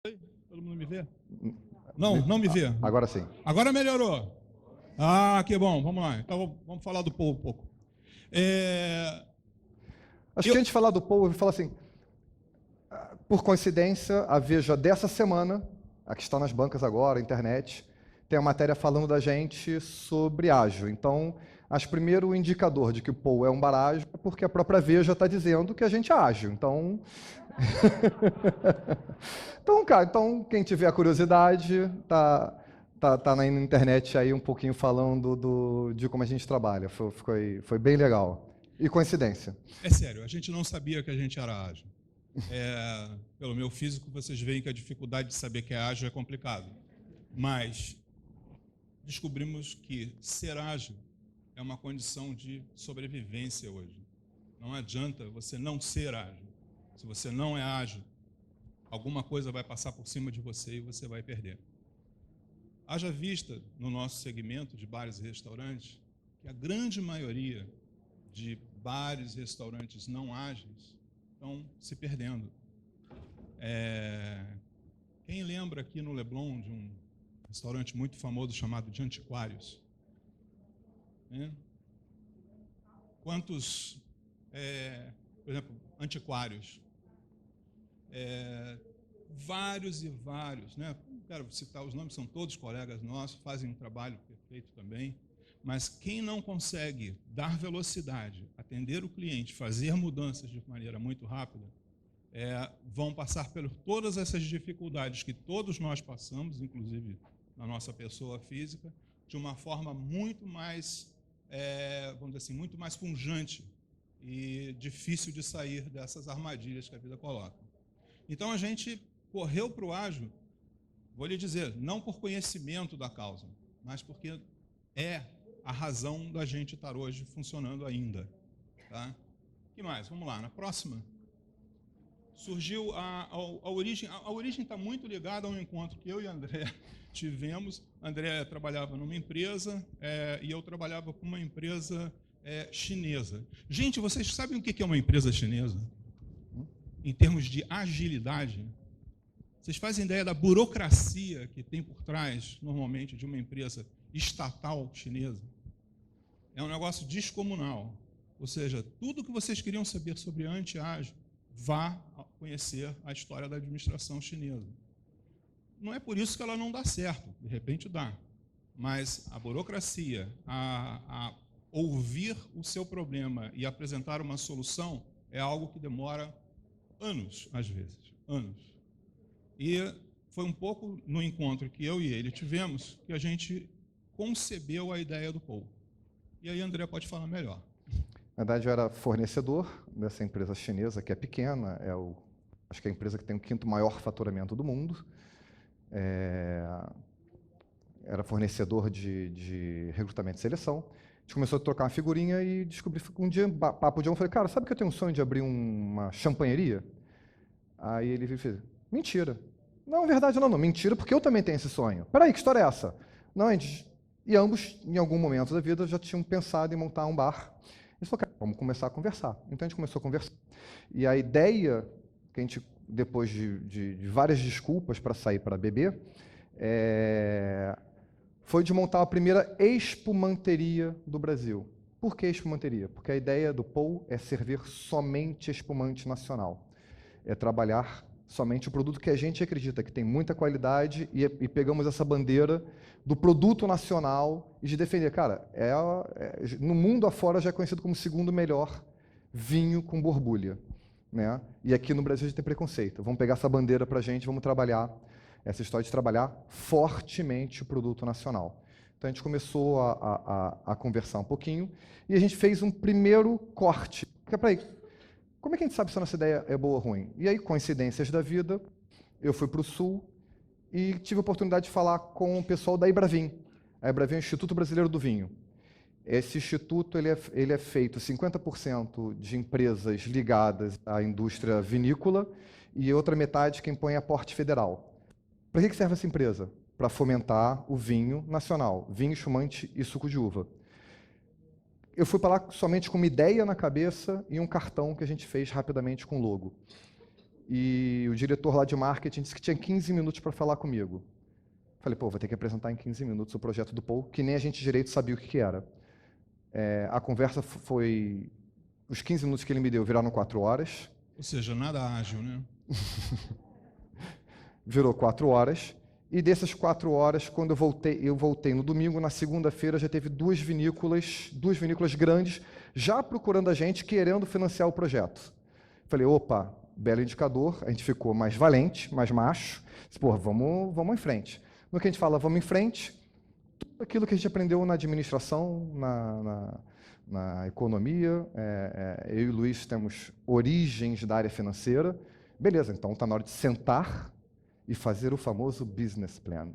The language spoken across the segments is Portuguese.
Todo mundo me vê? Não me vê. Agora sim. Agora melhorou. Ah, que bom. Vamos lá. Então vamos falar do povo um pouco. Acho que antes de falar do povo, eu vou falar assim, por coincidência, a Veja dessa semana, a que está nas bancas agora, internet, tem a matéria falando da gente sobre ágil. Então, acho que o primeiro indicador de que o Paul é um bar ágil é porque a própria Veja está dizendo que a gente é ágil. Então, então quem tiver a curiosidade, tá na internet aí um pouquinho falando de como a gente trabalha. Foi bem legal. E coincidência. É sério, a gente não sabia que a gente era ágil. Pelo meu físico, vocês veem que a dificuldade de saber que é ágil é complicado. Mas descobrimos que ser ágil é uma condição de sobrevivência hoje. Não adianta você não ser ágil. Se você não é ágil, alguma coisa vai passar por cima de você e você vai perder. Haja vista no nosso segmento de bares e restaurantes que a grande maioria de bares e restaurantes não ágeis estão se perdendo. Quem lembra aqui no Leblon de um restaurante muito famoso chamado de Antiquários? Quantos, por exemplo, antiquários? Vários e vários, né? Não quero citar os nomes, são todos colegas nossos, fazem um trabalho perfeito também, mas quem não consegue dar velocidade, atender o cliente, fazer mudanças de maneira muito rápida, vão passar por todas essas dificuldades que todos nós passamos, inclusive na nossa pessoa física, de uma forma muito mais, vamos dizer assim, muito mais pungente e difícil de sair dessas armadilhas que a vida coloca. Então a gente correu para o ágil, vou lhe dizer, não por conhecimento da causa, mas porque é a razão da gente estar hoje funcionando ainda. Tá? O que mais? Vamos lá, na próxima. Surgiu a origem. A origem está muito ligada a um encontro que eu e André tivemos. André trabalhava numa empresa e eu trabalhava com uma empresa chinesa. Gente, vocês sabem o que é uma empresa chinesa? Em termos de agilidade? Vocês fazem ideia da burocracia que tem por trás, normalmente, de uma empresa estatal chinesa? É um negócio descomunal. Ou seja, tudo que vocês queriam saber sobre anti-ágil, vá conhecer a história da administração chinesa. Não é por isso que ela não dá certo, de repente dá. Mas a burocracia, a ouvir o seu problema e apresentar uma solução é algo que demora anos, às vezes, anos. E foi um pouco no encontro que eu e ele tivemos que a gente concebeu a ideia do Paul. E aí André pode falar melhor. Na verdade, eu era fornecedor dessa empresa chinesa, que é pequena, acho que é a empresa que tem o 5º maior faturamento do mundo. Era fornecedor de recrutamento e seleção. A gente começou a trocar uma figurinha e descobri, um dia, papo de um, falei, cara, sabe que eu tenho um sonho de abrir uma champanheria? Aí ele fez, mentira. Não, verdade, não, mentira, porque eu também tenho esse sonho. Peraí, que história é essa? Não, e ambos, em algum momento da vida, já tinham pensado em montar um bar. Eles falaram, cara, vamos começar a conversar. Então a gente começou a conversar. E a ideia, que a gente, depois de várias desculpas para sair para beber, foi de montar a primeira espumanteria do Brasil. Por que espumanteria? Porque a ideia do Paul é servir somente espumante nacional. É trabalhar somente o produto que a gente acredita que tem muita qualidade e pegamos essa bandeira do produto nacional e de defender. Cara, no mundo afora já é conhecido como o 2º melhor vinho com borbulha. Né? E aqui no Brasil a gente tem preconceito. Vamos pegar essa bandeira para a gente, vamos trabalhar essa história de trabalhar fortemente o produto nacional. Então a gente começou a conversar um pouquinho e a gente fez um primeiro corte. Peraí, como é que a gente sabe se a nossa ideia é boa ou ruim? E aí, coincidências da vida, eu fui para o Sul e tive a oportunidade de falar com o pessoal da Ibravin. A Ibravin é o Instituto Brasileiro do Vinho. Esse instituto ele é feito 50% de empresas ligadas à indústria vinícola e outra metade quem põe aporte federal. Para que serve essa empresa? Para fomentar o vinho nacional, vinho, espumante e suco de uva. Eu fui para lá somente com uma ideia na cabeça e um cartão que a gente fez rapidamente com logo. e o diretor lá de marketing disse que tinha 15 minutos para falar comigo. Falei, pô, vou ter que apresentar em 15 minutos o projeto do Paul, que nem a gente direito sabia o que era. A conversa foi... Os 15 minutos que ele me deu viraram 4 horas. Ou seja, nada ágil, né? Virou 4 horas. E dessas 4 horas, quando eu voltei no domingo, na segunda-feira já teve duas vinícolas grandes, já procurando a gente, querendo financiar o projeto. Falei, opa, belo indicador, a gente ficou mais valente, mais macho. Pô, vamos em frente. No que a gente fala, vamos em frente, tudo aquilo que a gente aprendeu na administração, na economia, eu e o Luiz temos origens da área financeira. Beleza, então está na hora de sentar e fazer o famoso business plan.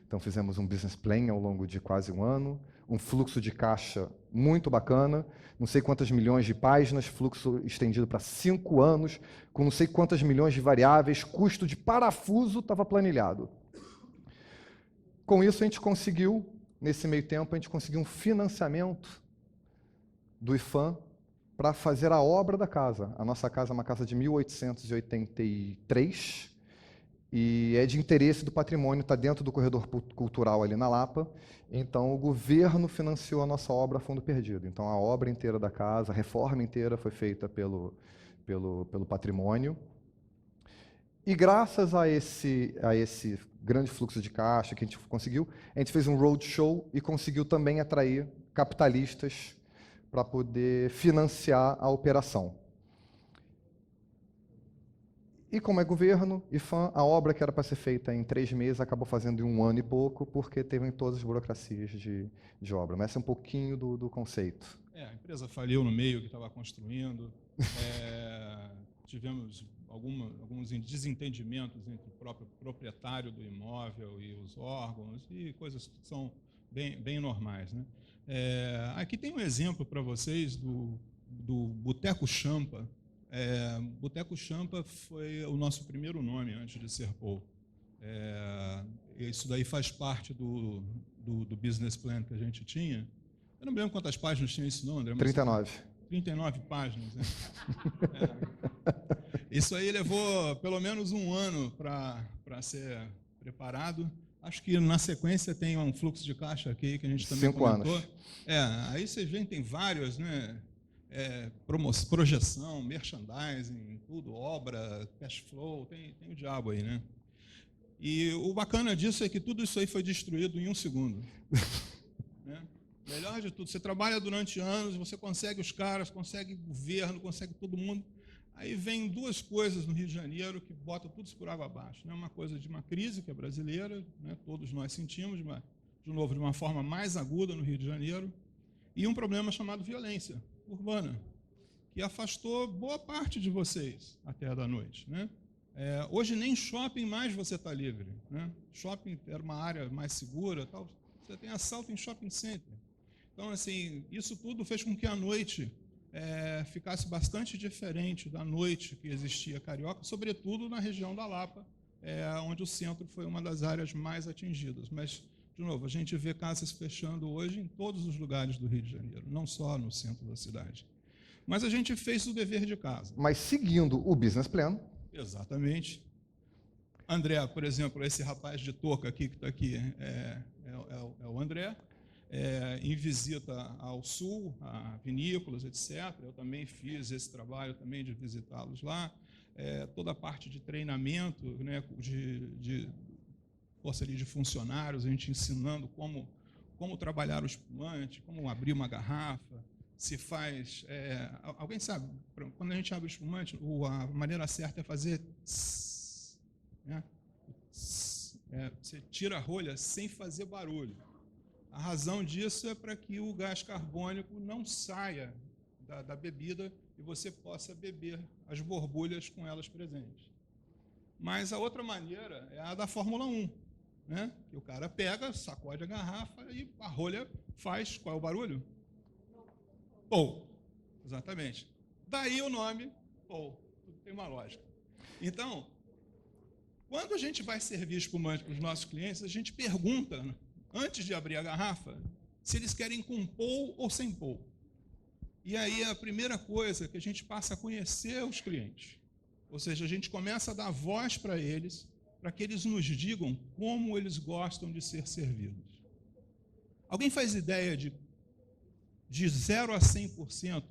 Então fizemos um business plan ao longo de quase um ano, um fluxo de caixa muito bacana, não sei quantas milhões de páginas, fluxo estendido para 5 anos, com não sei quantas milhões de variáveis, custo de parafuso estava planilhado. Com isso a gente conseguiu, nesse meio tempo, a gente conseguiu um financiamento do IFAM para fazer a obra da casa. A nossa casa é uma casa de 1883, e é de interesse do patrimônio, está dentro do corredor cultural ali na Lapa, então o governo financiou a nossa obra a fundo perdido. Então a obra inteira da casa, a reforma inteira foi feita pelo patrimônio, e graças a esse grande fluxo de caixa que a gente conseguiu, a gente fez um roadshow e conseguiu também atrair capitalistas para poder financiar a operação. E como é governo, IFAM, a obra que era para ser feita em 3 meses acabou fazendo em 1 ano e pouco, porque teve todas as burocracias de obra. Mas essa é um pouquinho do conceito. A empresa faliu no meio que estava construindo. Tivemos alguns desentendimentos entre o próprio proprietário do imóvel e os órgãos, e coisas que são bem normais, né? Aqui tem um exemplo para vocês do Boteco Champa. Boteco Champa foi o nosso primeiro nome antes de ser Paul. Isso daí faz parte do business plan que a gente tinha. Eu não me lembro quantas páginas tinha isso não, André. 39. 39 páginas, né? Isso aí levou pelo menos 1 ano para ser preparado. Acho que na sequência tem um fluxo de caixa aqui que a gente também 5 comentou. anos. Aí vocês veem, tem vários, né? Projeção, merchandising, tudo, obra, cash flow, tem o diabo aí, né? E o bacana disso é que tudo isso aí foi destruído em 1 segundo. Né? Melhor de tudo, você trabalha durante anos, você consegue os caras, consegue governo, consegue todo mundo. Aí vem 2 coisas no Rio de Janeiro que botam tudo isso por água abaixo. Né? Uma coisa de uma crise que é brasileira, né? Todos nós sentimos, mas, de novo, de uma forma mais aguda no Rio de Janeiro, e um problema chamado violência urbana, que afastou boa parte de vocês até da noite, né? Hoje nem shopping mais você está livre, né? Shopping era uma área mais segura, tal. Você tem assalto em shopping center. Então, assim, isso tudo fez com que a noite ficasse bastante diferente da noite que existia carioca, sobretudo na região da Lapa, onde o centro foi uma das áreas mais atingidas. Mas, de novo, a gente vê casas fechando hoje em todos os lugares do Rio de Janeiro, não só no centro da cidade. Mas a gente fez o dever de casa. Mas seguindo o business plan. Exatamente. André, por exemplo, esse rapaz de touca aqui que está aqui, é o André, em visita ao sul, a vinícolas, etc. Eu também fiz esse trabalho também de visitá-los lá. Toda a parte de treinamento, né, de força ali de funcionários, a gente ensinando como trabalhar o espumante, como abrir uma garrafa, se faz... alguém sabe, quando a gente abre o espumante, a maneira certa é fazer... Tss, né? Você tira a rolha sem fazer barulho. A razão disso é para que o gás carbônico não saia da bebida e você possa beber as borbulhas com elas presentes. Mas a outra maneira é a da Fórmula 1. Né? Que o cara pega, sacode a garrafa e a rolha faz... Qual é o barulho? Paul. Exatamente. Daí o nome Paul. Tudo tem uma lógica. Então, quando a gente vai servir espumante para os nossos clientes, a gente pergunta, antes de abrir a garrafa, se eles querem com Paul ou sem Paul. E aí a primeira coisa que a gente passa a conhecer os clientes. Ou seja, a gente começa a dar voz para eles, para que eles nos digam como eles gostam de ser servidos. Alguém faz ideia de 0 a 100%,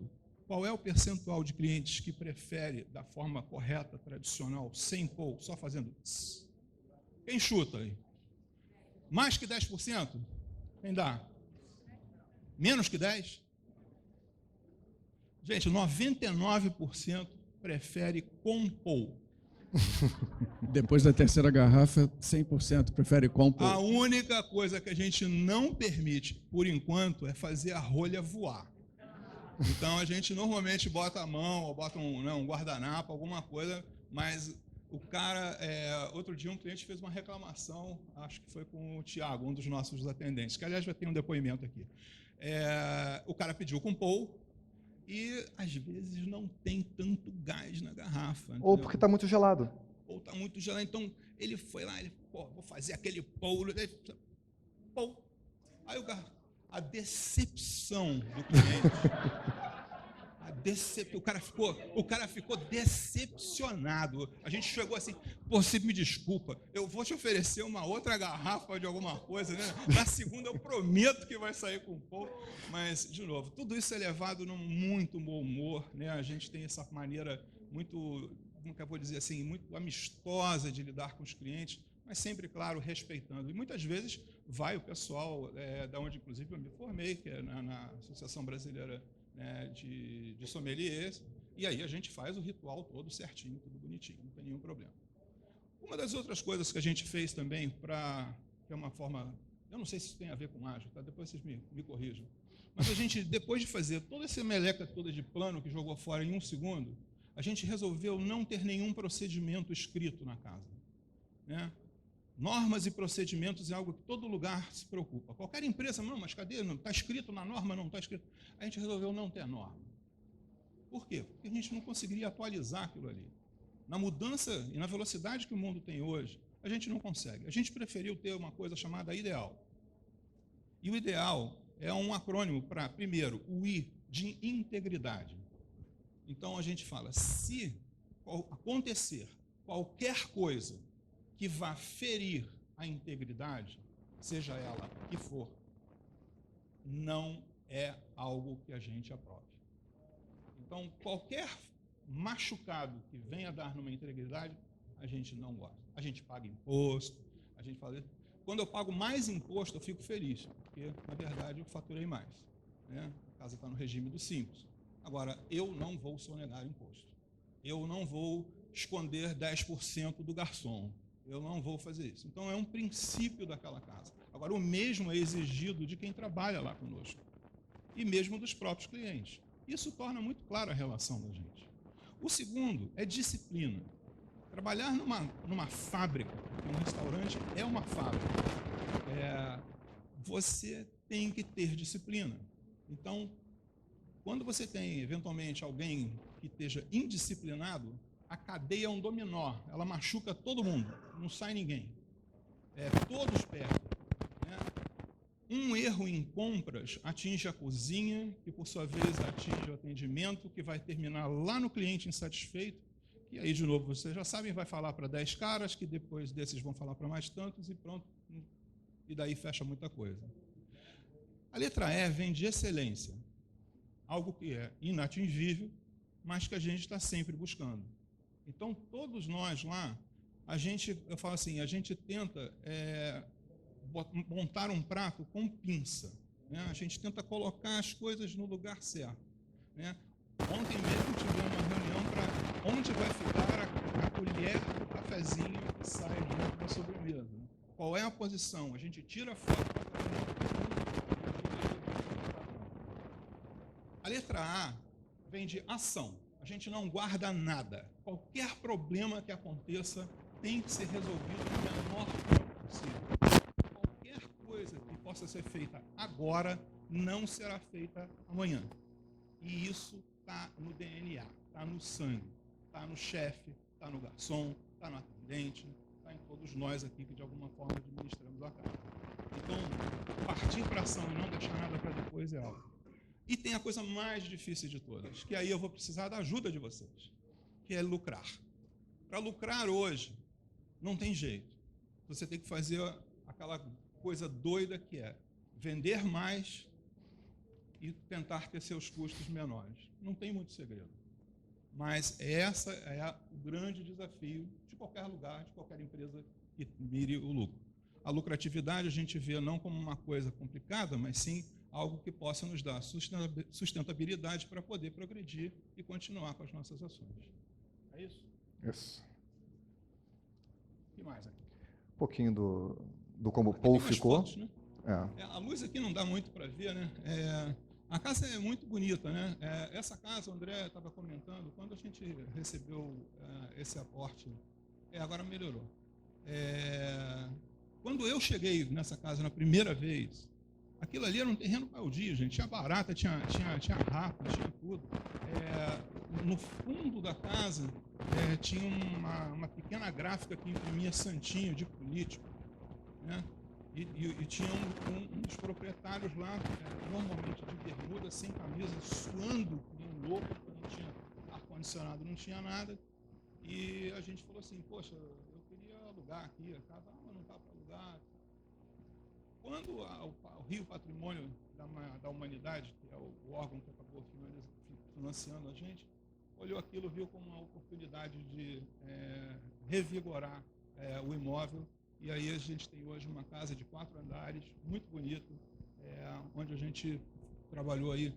qual é o percentual de clientes que prefere, da forma correta, tradicional, sem pull, só fazendo tss? Quem chuta aí? Mais que 10%? Quem dá? Menos que 10%? Gente, 99% prefere com pull. Depois da terceira garrafa, 100% prefere com pull. A única coisa que a gente não permite, por enquanto, é fazer a rolha voar. Então, a gente normalmente bota a mão, ou bota um guardanapo, alguma coisa, mas o cara... outro dia um cliente fez uma reclamação, acho que foi com o Tiago, um dos nossos atendentes, que, aliás, vai ter um depoimento aqui. O cara pediu com pull, e, às vezes, não tem tanto gás na garrafa. Ou porque está muito gelado. Ou está muito gelado. Então, ele foi lá, vou fazer aquele pull. Aí a decepção do cliente. O cara ficou decepcionado. A gente chegou assim, você me desculpa, eu vou te oferecer uma outra garrafa de alguma coisa, né? Na segunda eu prometo que vai sair com pull. Mas, de novo, tudo isso é levado num muito bom humor, né? A gente tem essa maneira muito, como que eu vou dizer assim, muito amistosa de lidar com os clientes, mas sempre, claro, respeitando. E muitas vezes vai o pessoal, da onde inclusive eu me formei, que é na Associação Brasileira, né, de sommeliers, e aí a gente faz o ritual todo certinho, tudo bonitinho, não tem nenhum problema. Uma das outras coisas que a gente fez também, que é uma forma, eu não sei se isso tem a ver com ágil, tá? Depois vocês me corrijam, mas a gente, depois de fazer toda essa meleca toda de plano que jogou fora em 1 segundo, a gente resolveu não ter nenhum procedimento escrito na casa, né? Normas e procedimentos é algo que todo lugar se preocupa. Qualquer empresa, não, mas cadê? Não está escrito na norma, não está escrito. A gente resolveu não ter norma. Por quê? Porque a gente não conseguiria atualizar aquilo ali. Na mudança e na velocidade que o mundo tem hoje, a gente não consegue. A gente preferiu ter uma coisa chamada ideal. E o ideal é um acrônimo para, primeiro, o I de integridade. Então a gente fala, se acontecer qualquer coisa que vá ferir a integridade, seja ela o que for, não é algo que a gente aprove. Então, qualquer machucado que venha dar numa integridade, a gente não gosta. A gente paga imposto, a gente fala... Quando eu pago mais imposto, eu fico feliz, porque, na verdade, eu faturei mais, né? A casa está no regime dos simples. Agora, eu não vou sonegar imposto. Eu não vou esconder 10% do garçom. Eu não vou fazer isso. Então, é um princípio daquela casa. Agora, o mesmo é exigido de quem trabalha lá conosco. E mesmo dos próprios clientes. Isso torna muito clara a relação da gente. O segundo é disciplina. Trabalhar numa fábrica, um restaurante é uma fábrica. Você tem que ter disciplina. Então, quando você tem, eventualmente, alguém que esteja indisciplinado, a cadeia é um dominó, ela machuca todo mundo, não sai ninguém. Todos perdem. Né? Um erro em compras atinge a cozinha, que por sua vez atinge o atendimento, que vai terminar lá no cliente insatisfeito, e aí, de novo, vocês já sabem, vai falar para 10 caras, que depois desses vão falar para mais tantos, e pronto, e daí fecha muita coisa. A letra E vem de excelência, algo que é inatingível, mas que a gente está sempre buscando. Então, todos nós lá, eu falo assim, a gente tenta montar um prato com pinça, né? A gente tenta colocar as coisas no lugar certo, né? Ontem mesmo tivemos uma reunião para onde vai ficar a colher do cafezinho que sai junto da sobremesa. Qual é a posição? A gente tira a foto do A letra A vem de ação. A gente não guarda nada. Qualquer problema que aconteça tem que ser resolvido no menor tempo possível. Qualquer coisa que possa ser feita agora não será feita amanhã. E isso está no DNA, está no sangue, está no chefe, está no garçom, está no atendente, está em todos nós aqui que de alguma forma administramos a casa. Então, partir para ação e não deixar nada para depois é algo. E tem a coisa mais difícil de todas, que aí eu vou precisar da ajuda de vocês, que é lucrar. Para lucrar hoje, não tem jeito. Você tem que fazer aquela coisa doida que é vender mais e tentar ter seus custos menores. Não tem muito segredo. Mas essa é o grande desafio de qualquer lugar, de qualquer empresa que mire o lucro. A lucratividade a gente vê não como uma coisa complicada, mas sim algo que possa nos dar sustentabilidade para poder progredir e continuar com as nossas ações. É isso? Isso. O que mais aqui? Um pouquinho do como o Aqui Paul tem umas ficou. fotos, né? A luz aqui não dá muito para ver, né? A casa é muito bonita, né? Essa casa, o André estava comentando, quando a gente recebeu esse aporte, agora melhorou. Quando eu cheguei nessa casa na primeira vez, aquilo ali era um terreno baldio, gente. Tinha barata, tinha rato, tinha tudo. No fundo da casa tinha uma pequena gráfica que imprimia santinho de político, né? E tinha um dos proprietários lá, normalmente de bermuda, sem camisa, suando como um louco, porque não tinha ar-condicionado, não tinha nada. E a gente falou assim, poxa, eu queria alugar aqui, a casa não está para alugar. Quando o Rio Patrimônio da Humanidade, que é o órgão que acabou financiando a gente, olhou aquilo, viu como uma oportunidade de revigorar o imóvel. E aí a gente tem hoje uma casa de 4 andares, muito bonita, onde a gente trabalhou aí,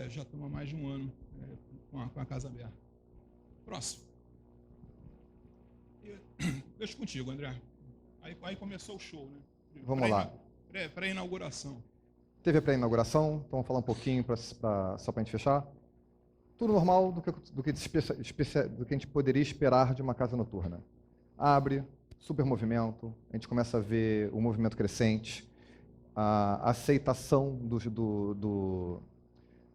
já toma mais de um ano com a casa aberta. Próximo. Deixa contigo, André. Aí começou o show, né? Vamos lá. Pré-inauguração. Teve a pré-inauguração, então vamos falar um pouquinho só para a gente fechar. Tudo normal do que a gente poderia esperar de uma casa noturna. Abre, super movimento, a gente começa a ver o movimento crescente, a aceitação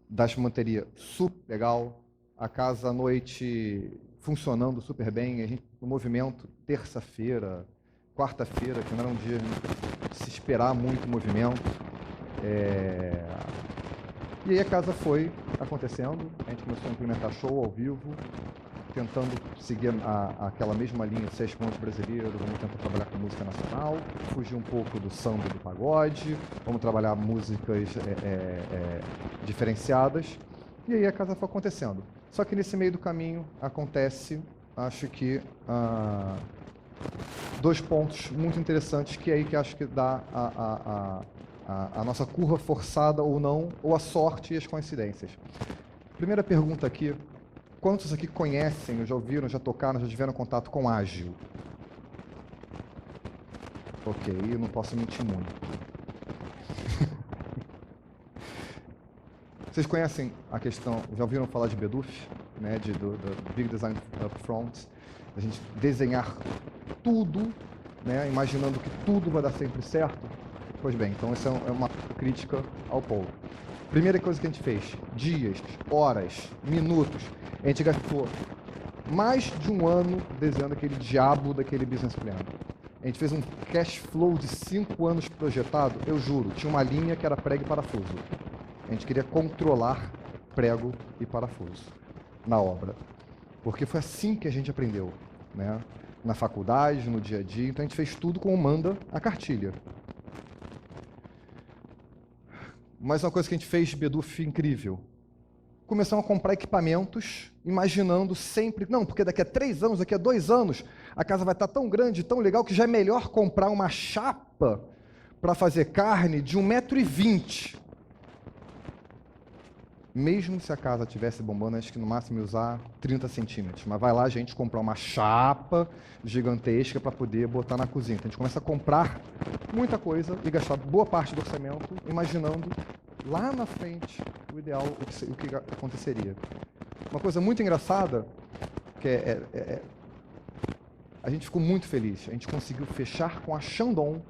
da espumanteria super legal, a casa à noite funcionando super bem, o movimento terça-feira, quarta-feira, que não era um dia de se esperar muito movimento. E aí a casa foi acontecendo, a gente começou a implementar show ao vivo, tentando seguir aquela mesma linha de ser expoente brasileiro, vamos tentar trabalhar com música nacional, fugir um pouco do samba e do pagode, vamos trabalhar músicas diferenciadas, e aí a casa foi acontecendo. Só que nesse meio do caminho acontece, acho que, 2 pontos muito interessantes, que é aí que acho que dá a nossa curva forçada ou não, ou a sorte e as coincidências. Primeira pergunta aqui: quantos aqui conhecem, já ouviram, já tocaram, já tiveram contato com ágil? Ok, eu não posso mentir muito. Vocês conhecem a questão, já ouviram falar de BDUF, né, do Big Design Upfront? A gente desenhar tudo, né, imaginando que tudo vai dar sempre certo? Pois bem, então essa é uma crítica ao Paul. Primeira coisa que a gente fez: dias, horas, minutos. A gente gastou mais de um ano desenhando aquele diabo daquele business plan. A gente fez um cash flow de 5 anos projetado, eu juro, tinha uma linha que era prego e parafuso. A gente queria controlar prego e parafuso na obra. Porque foi assim que a gente aprendeu, né? Na faculdade, no dia a dia. Então a gente fez tudo como manda a cartilha. Mas uma coisa que a gente fez, BDUF, incrível. Começamos a comprar equipamentos, imaginando sempre, não, porque daqui a 3 anos, daqui a 2 anos, a casa vai estar tão grande, tão legal, que já é melhor comprar uma chapa para fazer carne de 1,20 m. Mesmo se a casa estivesse bombando, acho que no máximo ia usar 30 centímetros. Mas vai lá a gente comprar uma chapa gigantesca para poder botar na cozinha. Então a gente começa a comprar muita coisa e gastar boa parte do orçamento imaginando lá na frente o ideal, o que aconteceria. Uma coisa muito engraçada, que a gente ficou muito feliz. A gente conseguiu fechar com a Shandong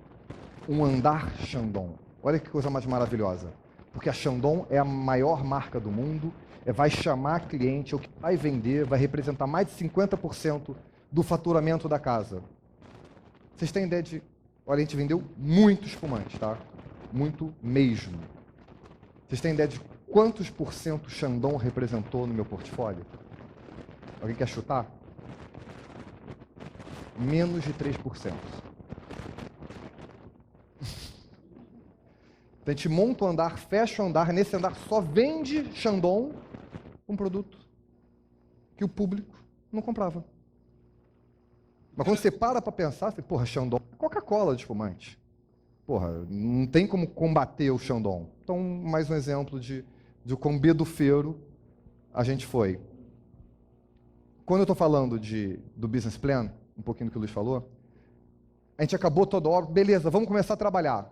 um andar Shandong. Olha que coisa mais maravilhosa. Porque a Shandong é a maior marca do mundo, vai chamar cliente, é o que vai vender, vai representar mais de 50% do faturamento da casa. Vocês têm ideia de... Olha, a gente vendeu muito espumante, tá? Muito mesmo. Vocês têm ideia de quantos por cento Shandong representou no meu portfólio? Alguém quer chutar? Menos de 3%. Então, a gente monta o andar, fecha o andar, nesse andar só vende Shandong, um produto que o público não comprava. Mas quando você para pensar, você, porra, Shandong é Coca-Cola de espumante. Porra, não tem como combater o Shandong. Então, mais um exemplo de quão bedufeiro a gente foi. Quando eu estou falando do business plan, um pouquinho do que o Luiz falou, a gente acabou toda hora, beleza, vamos começar a trabalhar.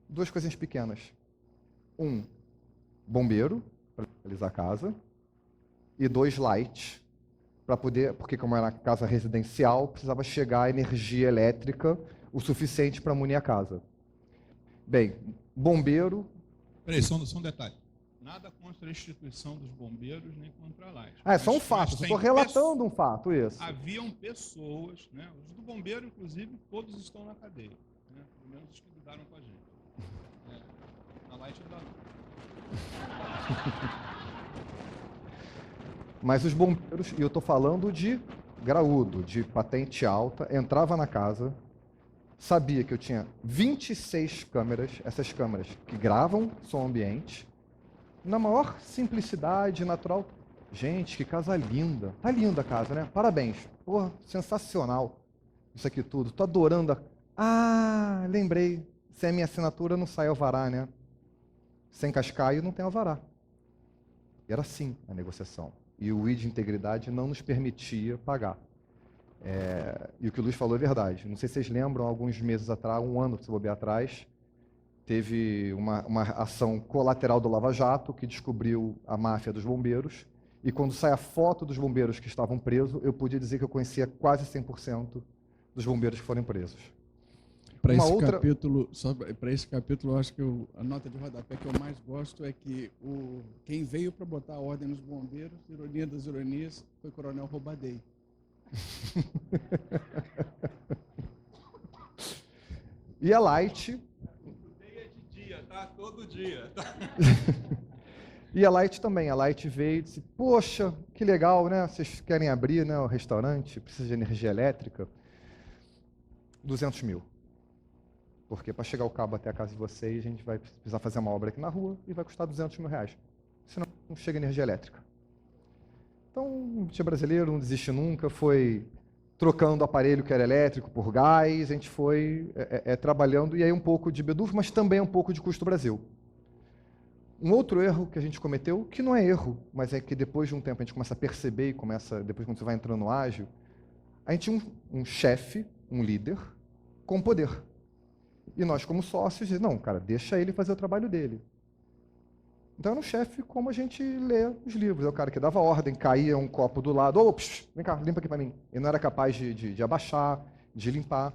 Duas coisinhas pequenas. Bombeiro, para realizar a casa, e 2 light, para poder, porque como era casa residencial, precisava chegar a energia elétrica o suficiente para munir a casa. Bem, bombeiro... Peraí, só um detalhe. Nada contra a instituição dos bombeiros, nem contra a Light. É só um fato, eu estou relatando um fato, isso. Haviam pessoas, né? Os do bombeiro, inclusive, todos estão na cadeia. Né? Pelo menos os que lidaram com a gente. Na Light ainda não. Mas os bombeiros, e eu estou falando de graúdo, de patente alta, entrava na casa, sabia que eu tinha 26 câmeras, essas câmeras que gravam som ambiente, na maior simplicidade, natural. Gente, que casa linda. Tá linda a casa, né? Parabéns. Porra, sensacional. Isso aqui tudo. Tô adorando. Lembrei. Sem a minha assinatura não sai alvará, né? Sem cascaio não tem alvará. E era assim a negociação. E o I de integridade não nos permitia pagar. E o que o Luiz falou é verdade. Não sei se vocês lembram, alguns meses atrás, um ano, se bobear atrás, teve uma ação colateral do Lava Jato, que descobriu a máfia dos bombeiros, e quando sai a foto dos bombeiros que estavam presos, eu podia dizer que eu conhecia quase 100% dos bombeiros que foram presos. Para esse capítulo, eu acho que a nota de rodapé que eu mais gosto é que quem veio para botar a ordem nos bombeiros, ironia das ironias, foi o Coronel Roubadei. E a Light... Tá? Todo dia. E a Light também. A Light veio e disse, poxa, que legal, né? Vocês querem abrir, né, o restaurante, precisa de energia elétrica. 200 mil. Porque para chegar o cabo até a casa de vocês, a gente vai precisar fazer uma obra aqui na rua e vai custar 200 mil reais. Senão não chega energia elétrica. Então, o time brasileiro não desiste nunca, foi trocando o aparelho que era elétrico por gás, a gente foi trabalhando, e aí um pouco de bedufo, mas também um pouco de custo Brasil. Um outro erro que a gente cometeu, que não é erro, mas é que depois de um tempo a gente começa a perceber, depois quando você vai entrando no ágil, a gente tinha um chefe, um líder, com poder. E nós, como sócios, dizemos, não, cara, deixa ele fazer o trabalho dele. Então era um chefe como a gente lê os livros. É o cara que dava ordem, caía um copo do lado, vem cá, limpa aqui para mim. Ele não era capaz de abaixar, de limpar.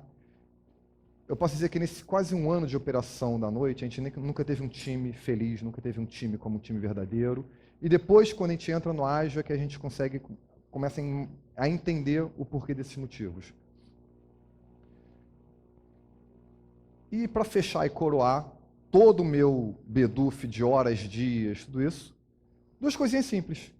Eu posso dizer que nesse quase um ano de operação da noite, a gente nunca teve um time feliz, nunca teve um time como um time verdadeiro. E depois, quando a gente entra no ágil, é que a gente começa a entender o porquê desses motivos. E para fechar e coroar todo o meu beduf de horas, dias, tudo isso, 2 coisinhas simples.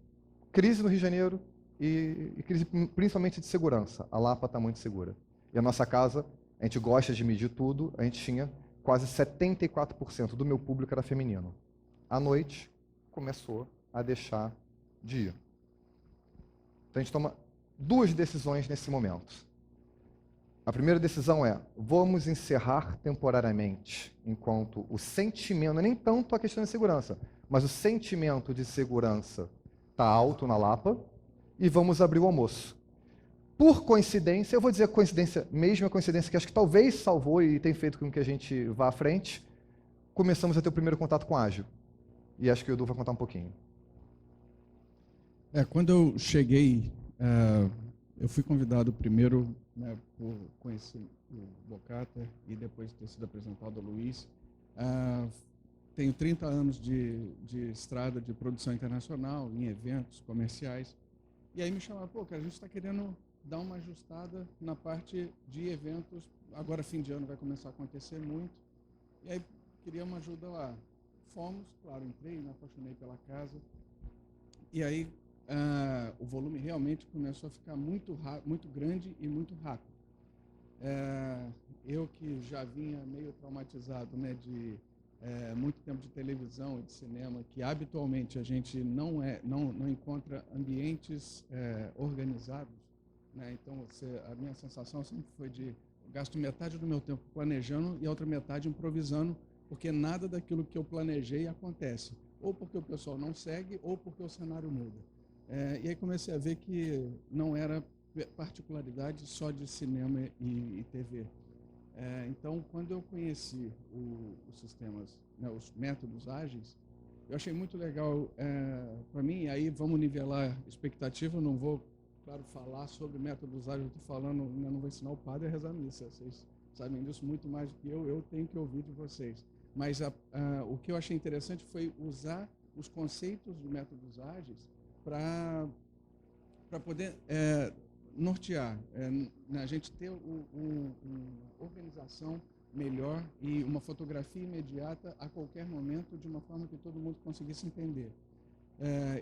Crise no Rio de Janeiro e crise principalmente de segurança. A Lapa está muito segura. E a nossa casa, a gente gosta de medir tudo, a gente tinha quase 74% do meu público era feminino. À noite, começou a deixar de ir. Então a gente toma 2 decisões nesse momento. A primeira decisão é, vamos encerrar temporariamente, enquanto o sentimento, não é nem tanto a questão de segurança, mas o sentimento de segurança está alto na Lapa, e vamos abrir o almoço. Por coincidência, eu vou dizer coincidência, mesma coincidência que acho que talvez salvou e tem feito com que a gente vá à frente, começamos a ter o primeiro contato com ágil. E acho que o Edu vai contar um pouquinho. Quando eu cheguei, eu fui convidado primeiro, né, por conhecer o Bocata e depois ter sido apresentado ao Luiz. Tenho 30 anos de estrada de produção internacional, em eventos comerciais. E aí me chamaram, cara, a gente está querendo dar uma ajustada na parte de eventos. Agora, fim de ano, vai começar a acontecer muito. E aí, queria uma ajuda lá. Fomos, claro, entrei, me apaixonei pela casa. E aí, o volume realmente começou a ficar muito grande e muito rápido. Eu que já vinha meio traumatizado, né, de muito tempo de televisão e de cinema, que habitualmente a gente não encontra ambientes organizados, né? Então a minha sensação sempre foi de eu gasto metade do meu tempo planejando e a outra metade improvisando, porque nada daquilo que eu planejei acontece, ou porque o pessoal não segue, ou porque o cenário muda. E aí comecei a ver que não era particularidade só de cinema e TV. Então, quando eu conheci os sistemas, né, os métodos ágeis, eu achei muito legal para mim. Aí vamos nivelar expectativa. Eu não vou, claro, falar sobre métodos ágeis. Eu estou falando, eu não vou ensinar o padre a rezar missa. Vocês sabem disso muito mais do que eu. Eu tenho que ouvir de vocês. Mas o que eu achei interessante foi usar os conceitos de métodos ágeis para poder nortear, a gente ter uma organização melhor e uma fotografia imediata a qualquer momento, de uma forma que todo mundo conseguisse entender.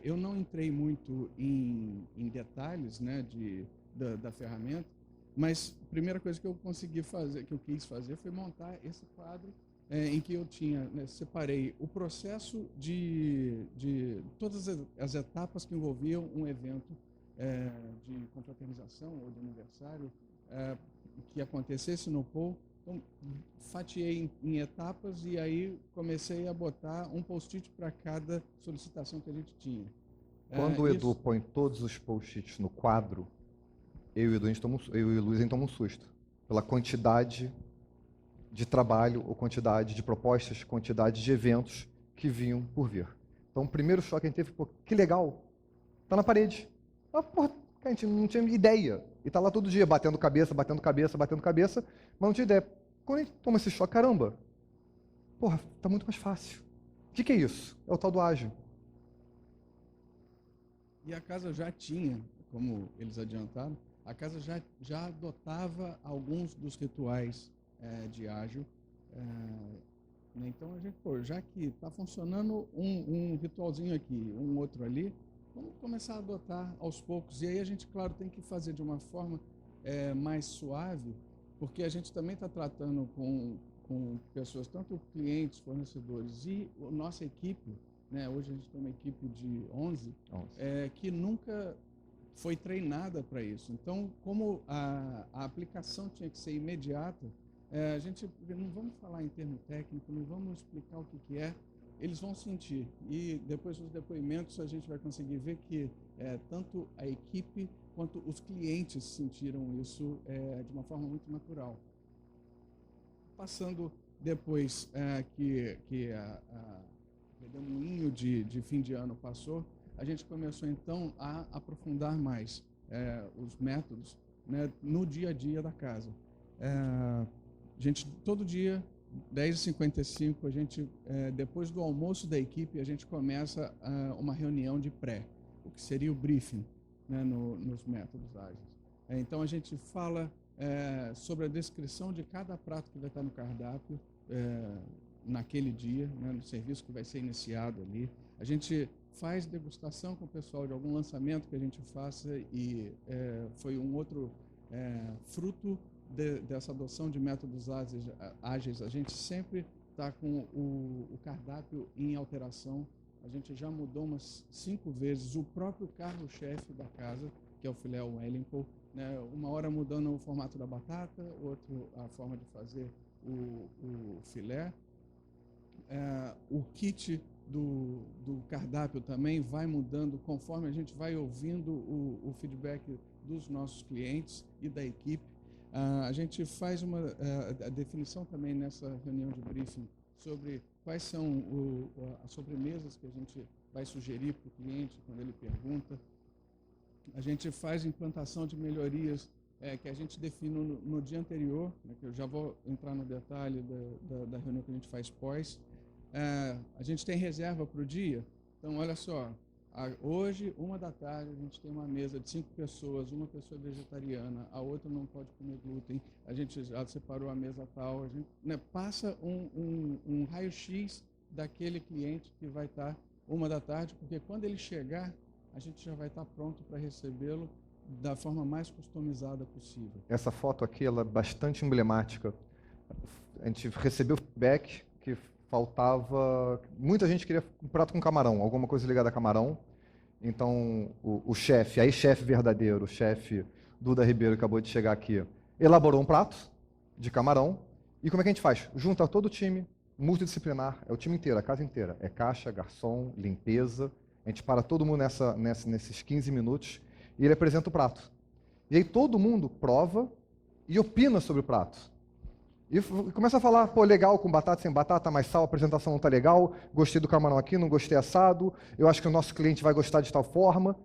Eu não entrei muito em detalhes, né, da ferramenta, mas a primeira coisa que eu consegui fazer, que eu quis fazer, foi montar esse quadro em que eu tinha, né, separei o processo de todas as etapas que envolviam um evento de confraternização ou de aniversário que acontecesse no POU. Então, fatiei em etapas e aí comecei a botar um post-it para cada solicitação que a gente tinha. Quando o Edu põe todos os post-its no quadro, eu e o Luiz a gente toma um susto pela quantidade de trabalho, ou quantidade de propostas, quantidade de eventos que vinham por vir. Então, o primeiro choque que a gente teve, pô, que legal, tá na parede. Porra, a gente não tinha ideia. E tá lá todo dia, batendo cabeça, mas não tinha ideia. Quando a gente toma esse choque, caramba, porra, tá muito mais fácil. O que é isso? É o tal do ágil. E a casa já tinha, como eles adiantaram, a casa já adotava alguns dos rituais de ágil. Então, a gente, já que está funcionando um ritualzinho aqui, um outro ali, vamos começar a adotar aos poucos. E aí a gente, claro, tem que fazer de uma forma mais suave, porque a gente também está tratando com pessoas, tanto clientes, fornecedores e a nossa equipe, né? Hoje a gente tem uma equipe de 11. Que nunca foi treinada para isso. Então, como a aplicação tinha que ser imediata, a gente não vamos falar em termo técnico, não vamos explicar o que é, eles vão sentir. E depois dos depoimentos a gente vai conseguir ver que tanto a equipe quanto os clientes sentiram isso de uma forma muito natural. Passando depois que o redemoinho de fim de ano passou, a gente começou então a aprofundar mais os métodos, né, no dia a dia da casa. A gente, todo dia, 10h55, a gente, depois do almoço da equipe, a gente começa uma reunião de pré, o que seria o briefing, né, nos métodos ágeis. Então, a gente fala sobre a descrição de cada prato que vai estar no cardápio naquele dia, né, no serviço que vai ser iniciado ali. A gente faz degustação com o pessoal de algum lançamento que a gente faça e foi um outro fruto dessa adoção de métodos ágeis. A gente sempre está com o cardápio em alteração. A gente já mudou umas 5 vezes o próprio carro-chefe da casa, que é o filé Wellington, né? Uma hora mudando o formato da batata, outro a forma de fazer o filé. O kit do cardápio também vai mudando conforme a gente vai ouvindo o feedback dos nossos clientes e da equipe. A gente faz a definição também nessa reunião de briefing sobre quais são as sobremesas que a gente vai sugerir para o cliente quando ele pergunta. A gente faz implantação de melhorias que a gente define no dia anterior, né, que eu já vou entrar no detalhe da reunião que a gente faz pós. A gente tem reserva para o dia, então olha só, hoje, 13h, a gente tem uma mesa de 5 pessoas, uma pessoa vegetariana, a outra não pode comer glúten, a gente já separou a mesa tal, a gente, né, passa um raio-x daquele cliente que vai estar 13h, porque quando ele chegar, a gente já vai estar pronto para recebê-lo da forma mais customizada possível. Essa foto aqui ela é bastante emblemática. A gente recebeu feedback que faltava... Muita gente queria um prato com camarão, alguma coisa ligada a camarão. Então, o chefe, aí chefe verdadeiro, o chefe Duda Ribeiro, que acabou de chegar aqui, elaborou um prato de camarão. E como é que a gente faz? Junta todo o time, multidisciplinar, é o time inteiro, a casa inteira. É caixa, garçom, limpeza. A gente para todo mundo nesses 15 minutos e ele apresenta o prato. E aí todo mundo prova e opina sobre o prato. E começa a falar, pô, legal com batata, sem batata, mais sal, a apresentação não está legal, gostei do camarão aqui, não gostei assado, eu acho que o nosso cliente vai gostar de tal forma.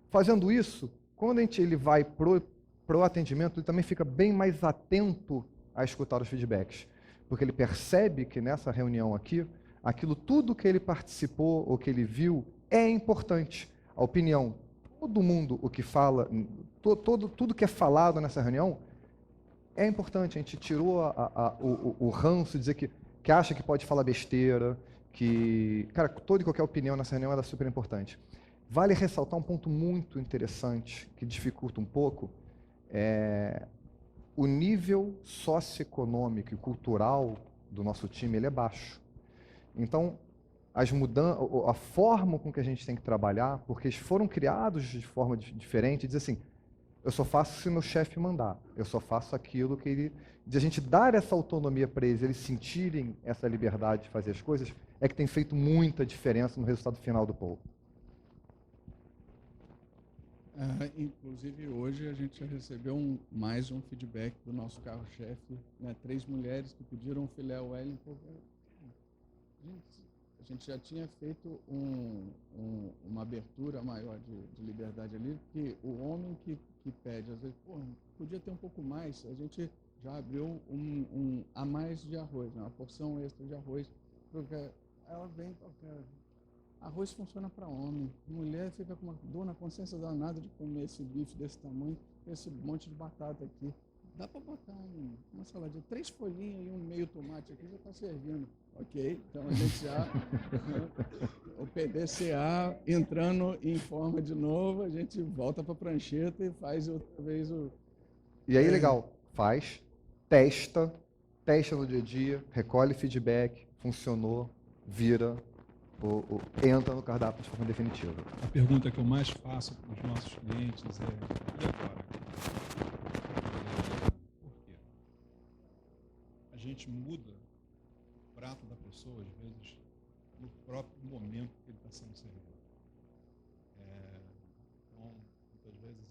Fazendo isso, quando ele vai pro atendimento, ele também fica bem mais atento a escutar os feedbacks. Porque ele percebe que nessa reunião aqui, aquilo tudo que ele participou ou que ele viu é importante. A opinião, todo mundo o que fala, tudo que é falado nessa reunião é importante. A gente tirou o ranço de dizer que acha que pode falar besteira, que, cara, toda e qualquer opinião nessa reunião era super importante. Vale ressaltar um ponto muito interessante, que dificulta um pouco, o nível socioeconômico e cultural do nosso time ele é baixo. Então, a forma com que a gente tem que trabalhar, porque eles foram criados de forma diferente, diz assim, eu só faço se meu chefe mandar, eu só faço aquilo que ele... De a gente dar essa autonomia para eles sentirem essa liberdade de fazer as coisas, é que tem feito muita diferença no resultado final do povo. Inclusive, hoje a gente já recebeu mais um feedback do nosso carro-chefe, né? 3 mulheres que pediram um filé Wellington. A gente já tinha feito uma abertura maior de liberdade ali, porque o homem que pede, às vezes, pô, podia ter um pouco mais, a gente já abriu a mais de arroz, né? Uma porção extra de arroz, porque ela vem... Arroz funciona para homem. Mulher fica com uma dor na consciência danada de comer esse bife desse tamanho, esse monte de batata aqui. Dá para botar uma saladinha, 3 folhinhas e um meio tomate aqui, já está servindo. Ok? Então a gente já... o PDCA entrando em forma de novo, a gente volta para a prancheta e faz outra vez o... E aí, legal, faz, testa no dia a dia, recolhe feedback, funcionou, vira... entra no cardápio de forma definitiva. A pergunta que eu mais faço para os nossos clientes é: e agora? Por quê? A gente muda o prato da pessoa, às vezes, no próprio momento que ele está sendo servido. Então, muitas vezes,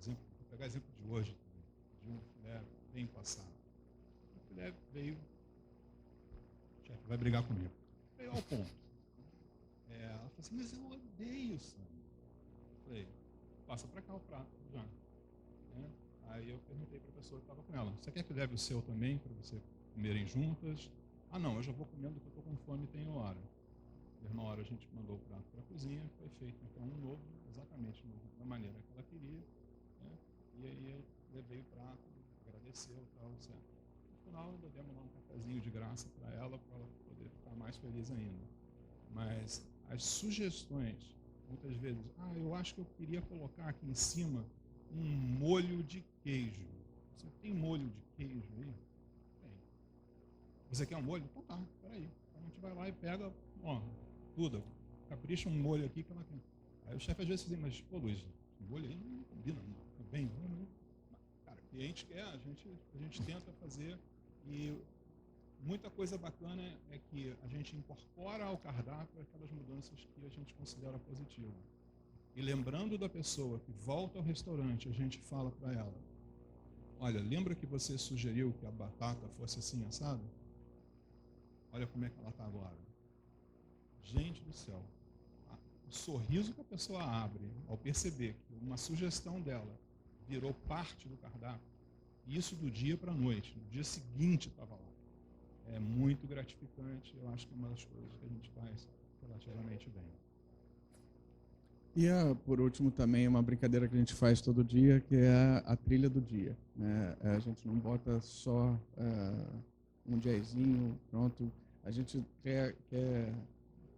vou pegar exemplo de hoje, de um filé bem passado. O filé veio, o chefe vai brigar comigo. Veio ao ponto. Ela falou assim, mas eu odeio sangue. Falei, passa para cá o prato já. Aí eu perguntei para a pessoa que estava com ela, você quer que eu leve o seu também, para você comerem juntas? Ah não, eu já vou comendo porque eu estou com fome e tenho hora. E uma hora a gente mandou o prato para a cozinha, foi feito então um novo, exatamente da maneira que ela queria. Né? E aí eu levei o prato, agradeceu e tal, certo. No final ainda demos lá um cafezinho de graça para ela poder ficar mais feliz ainda. Mas as sugestões, muitas vezes, eu acho que eu queria colocar aqui em cima um molho de queijo. Você tem molho de queijo aí? Tem. Você quer um molho? Então tá, peraí. Então a gente vai lá e pega, Duda, capricha um molho aqui que ela quer. Aí o chefe às vezes diz, mas pô Luiz, o molho aí não combina, não, bem, não. Cara, o cliente quer, a gente tenta fazer e muita coisa bacana é que a gente incorpora ao cardápio aquelas mudanças que a gente considera positivas. E lembrando da pessoa que volta ao restaurante, a gente fala para ela, olha, lembra que você sugeriu que a batata fosse assim, assado? Olha como é que ela está agora. Gente do céu, o sorriso que a pessoa abre ao perceber que uma sugestão dela virou parte do cardápio, isso do dia para a noite, no dia seguinte estava lá. É muito gratificante, eu acho que é uma das coisas que a gente faz relativamente bem. E por último também uma brincadeira que a gente faz todo dia, que é a trilha do dia. Né? A gente não bota só um jazzinho, pronto. A gente quer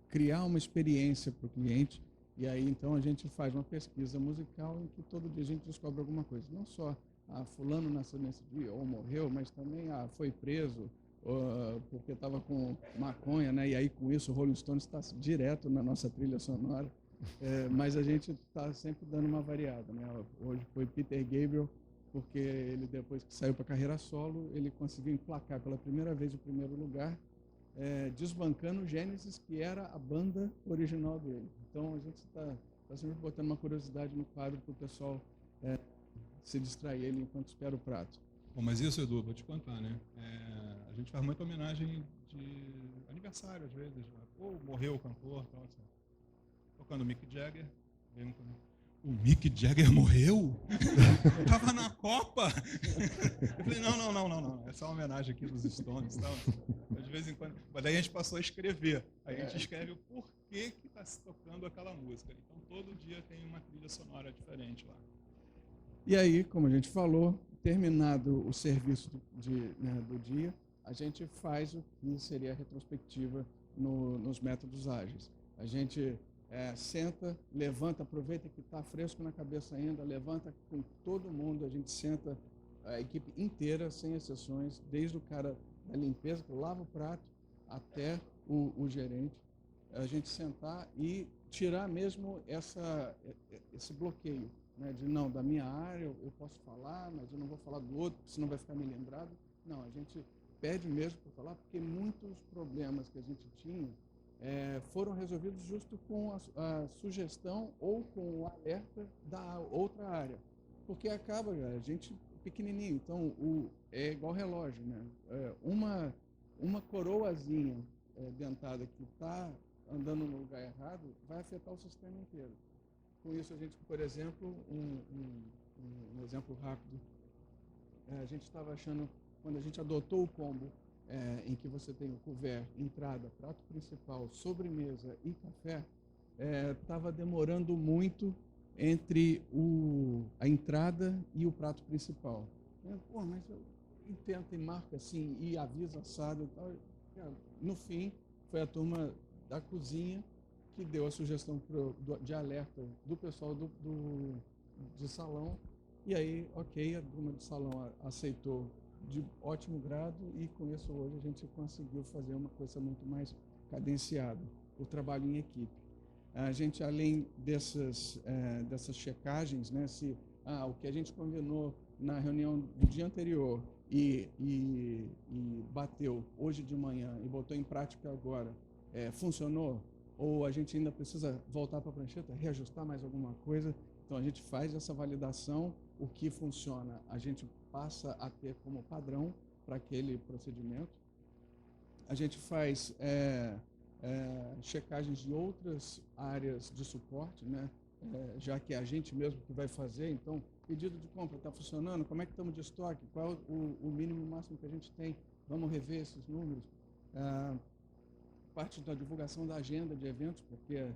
criar uma experiência para o cliente E aí, então, a gente faz uma pesquisa musical em que todo dia a gente descobre alguma coisa. Não só fulano nasceu nesse dia ou morreu, mas também foi preso porque estava com maconha, né? E aí, com isso, o Rolling Stones está direto na nossa trilha sonora. Mas a gente está sempre dando uma variada, né? Hoje foi Peter Gabriel, porque ele, depois que saiu para a carreira solo, ele conseguiu emplacar pela primeira vez o primeiro lugar, desbancando o Genesis, que era a banda original dele. Então, a gente está sempre botando uma curiosidade no quadro para o pessoal se distrair ele enquanto espera o prato. Bom, mas isso, Edu, vou te contar, né? A gente faz muita homenagem de aniversário, às vezes. Pô, morreu o cantor, tal, assim. Tocando Mick Jagger. O Mick Jagger morreu? Tava na Copa! Eu falei, não. Essa é uma homenagem aqui dos Stones. Tal. De vez em quando. Mas daí a gente passou a escrever. Aí a gente escreve o porquê que está se tocando aquela música. Então, todo dia tem uma trilha sonora diferente lá. E aí, como a gente falou, terminado o serviço do dia, a gente faz o que seria a retrospectiva nos métodos ágeis. A gente senta, levanta, aproveita que está fresco na cabeça ainda, levanta com todo mundo, a gente senta, a equipe inteira, sem exceções, desde o cara da limpeza, que lava o prato, até o gerente, a gente sentar e tirar mesmo esse bloqueio. Né, da minha área eu posso falar, mas eu não vou falar do outro, senão vai ficar me lembrado. Não, a gente pede mesmo para falar, porque muitos problemas que a gente tinha foram resolvidos justo com a sugestão ou com o alerta da outra área. Porque acaba, a gente pequenininho, então é igual relógio, né? Uma coroazinha dentada que está andando no lugar errado vai afetar o sistema inteiro. Com isso, a gente, por exemplo, um exemplo rápido, a gente estava achando, quando a gente adotou o combo, em que você tem o couvert, entrada, prato principal, sobremesa e café, estava demorando muito entre a entrada e o prato principal. Pô, mas eu tento e marca assim, e avisa assado e tal. No fim, foi a turma da cozinha que deu a sugestão de alerta do pessoal de salão, e aí, ok, a turma de salão aceitou de ótimo grado, e com isso hoje a gente conseguiu fazer uma coisa muito mais cadenciada, o trabalho em equipe. A gente, além dessas checagens, né, se o que a gente combinou na reunião do dia anterior e bateu hoje de manhã e botou em prática agora, funcionou? Ou a gente ainda precisa voltar para a prancheta, reajustar mais alguma coisa? Então, a gente faz essa validação, o que funciona, a gente passa a ter como padrão para aquele procedimento. A gente faz checagens de outras áreas de suporte, né? Já que é a gente mesmo que vai fazer. Então, pedido de compra está funcionando? Como é que estamos de estoque? Qual é o mínimo e máximo que a gente tem? Vamos rever esses números. Parte da divulgação da agenda de eventos, porque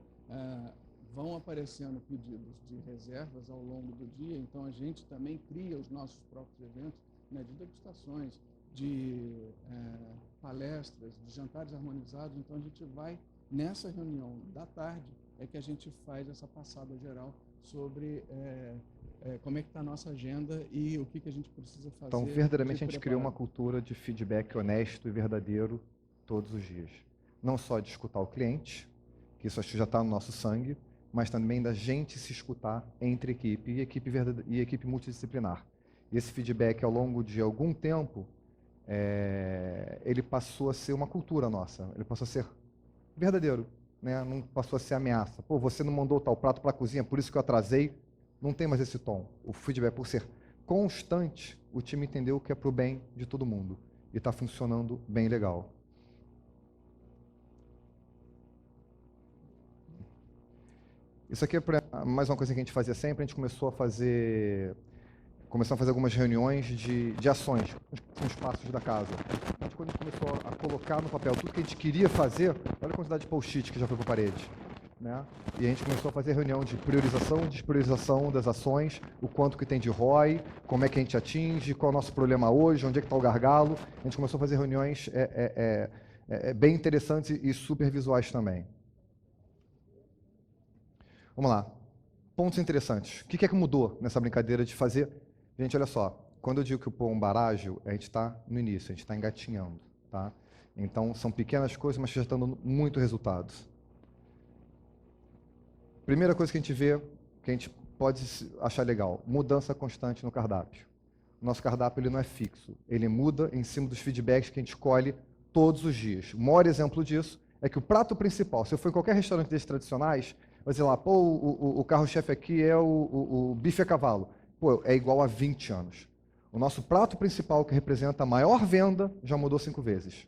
vão aparecendo pedidos de reservas ao longo do dia, então a gente também cria os nossos próprios eventos, né, de degustações, de palestras, de jantares harmonizados. Então a gente vai, nessa reunião da tarde, que a gente faz essa passada geral sobre como é que está a nossa agenda e o que a gente precisa fazer. Então, verdadeiramente, a gente criou uma cultura de feedback honesto e verdadeiro todos os dias. Não só de escutar o cliente, que isso acho que já está no nosso sangue, mas também da gente se escutar entre equipe e equipe multidisciplinar. E esse feedback, ao longo de algum tempo, ele passou a ser uma cultura nossa, ele passou a ser verdadeiro, né? Não passou a ser ameaça. Pô, você não mandou tal prato para a cozinha, por isso que eu atrasei. Não tem mais esse tom. O feedback, por ser constante, o time entendeu que é para o bem de todo mundo. E está funcionando bem legal. Isso aqui é mais uma coisa que a gente fazia sempre. A gente começou a fazer algumas reuniões de ações, os passos da casa. Mas quando a gente começou a colocar no papel tudo que a gente queria fazer, olha a quantidade de post-it que já foi para a parede. Né? E a gente começou a fazer reunião de priorização, despriorização das ações, o quanto que tem de ROI, como é que a gente atinge, qual é o nosso problema hoje, onde é que está o gargalo. A gente começou a fazer reuniões bem interessantes e super visuais também. Vamos lá. Pontos interessantes. O que é que mudou nessa brincadeira de fazer? Gente, olha só. Quando eu digo que o pão é um barágio, a gente está no início, a gente está engatinhando. Tá? Então, são pequenas coisas, mas já estão dando muito resultado. Primeira coisa que a gente vê, que a gente pode achar legal, mudança constante no cardápio. O nosso cardápio ele não é fixo, ele muda em cima dos feedbacks que a gente colhe todos os dias. O maior exemplo disso é que o prato principal, se eu for em qualquer restaurante desses tradicionais, vai dizer lá, pô, o carro-chefe aqui é o bife a cavalo. Pô, é igual a 20 anos. O nosso prato principal, que representa a maior venda, já mudou 5 vezes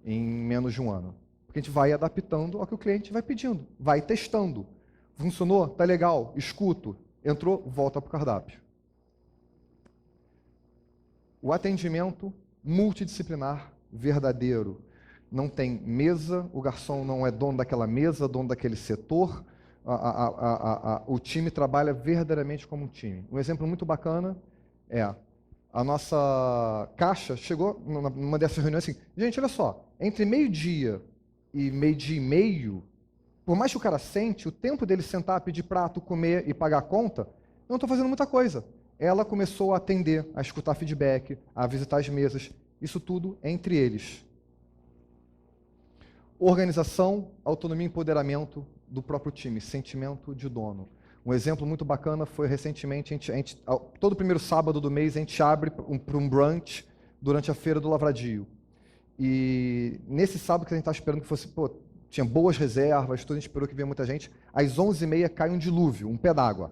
em menos de um ano. Porque a gente vai adaptando ao que o cliente vai pedindo, vai testando. Funcionou? Tá legal, escuto. Entrou, volta para o cardápio. O atendimento multidisciplinar verdadeiro. Não tem mesa, o garçom não é dono daquela mesa, dono daquele setor. O time trabalha verdadeiramente como um time. Um exemplo muito bacana é a nossa caixa chegou numa dessas reuniões assim, gente, olha só, entre meio-dia e meio-dia e meio, por mais que o cara sente, o tempo dele sentar, pedir prato, comer e pagar a conta, eu não estou fazendo muita coisa. Ela começou a atender, a escutar feedback, a visitar as mesas, isso tudo entre eles. Organização, autonomia e empoderamento do próprio time, sentimento de dono. Um exemplo muito bacana foi recentemente, todo primeiro sábado do mês a gente abre para um brunch durante a Feira do Lavradio. E nesse sábado que a gente estava esperando que fosse, pô, tinha boas reservas, tudo, a gente esperou que vinha muita gente, às 11h30 cai um dilúvio, um pé d'água.